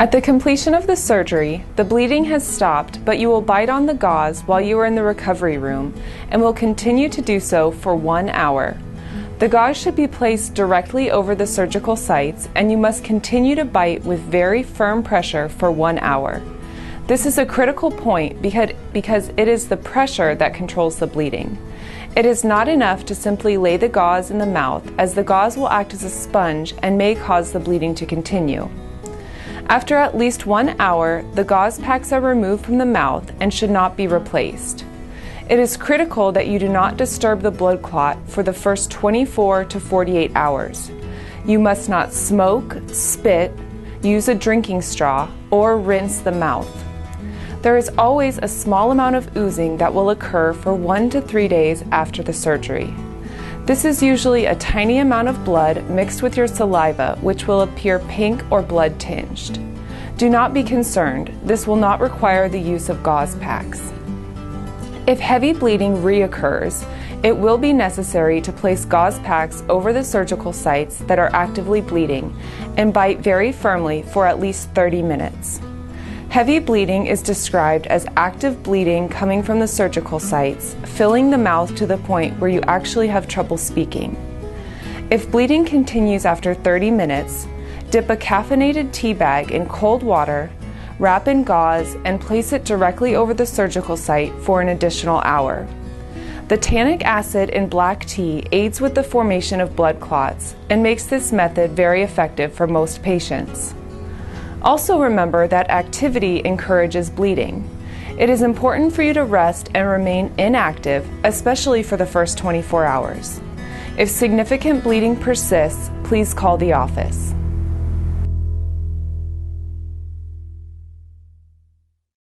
At the completion of the surgery, the bleeding has stopped, but you will bite on the gauze while you are in the recovery room and will continue to do so for 1 hour. The gauze should be placed directly over the surgical sites, and you must continue to bite with very firm pressure for 1 hour. This is a critical point because it is the pressure that controls the bleeding. It is not enough to simply lay the gauze in the mouth, as the gauze will act as a sponge and may cause the bleeding to continue. After at least 1 hour, the gauze packs are removed from the mouth and should not be replaced. It is critical that you do not disturb the blood clot for the first 24 to 48 hours. You must not smoke, spit, use a drinking straw, or rinse the mouth. There is always a small amount of oozing that will occur for 1 to 3 days after the surgery. This is usually a tiny amount of blood mixed with your saliva, which will appear pink or blood-tinged. Do not be concerned, this will not require the use of gauze packs. If heavy bleeding reoccurs, it will be necessary to place gauze packs over the surgical sites that are actively bleeding and bite very firmly for at least 30 minutes. Heavy bleeding is described as active bleeding coming from the surgical sites, filling the mouth to the point where you actually have trouble speaking. If bleeding continues after 30 minutes, dip a caffeinated tea bag in cold water, wrap in gauze, and place it directly over the surgical site for an additional hour. The tannic acid in black tea aids with the formation of blood clots and makes this method very effective for most patients. Also remember that activity encourages bleeding. It is important for you to rest and remain inactive, especially for the first 24 hours. If significant bleeding persists, please call the office.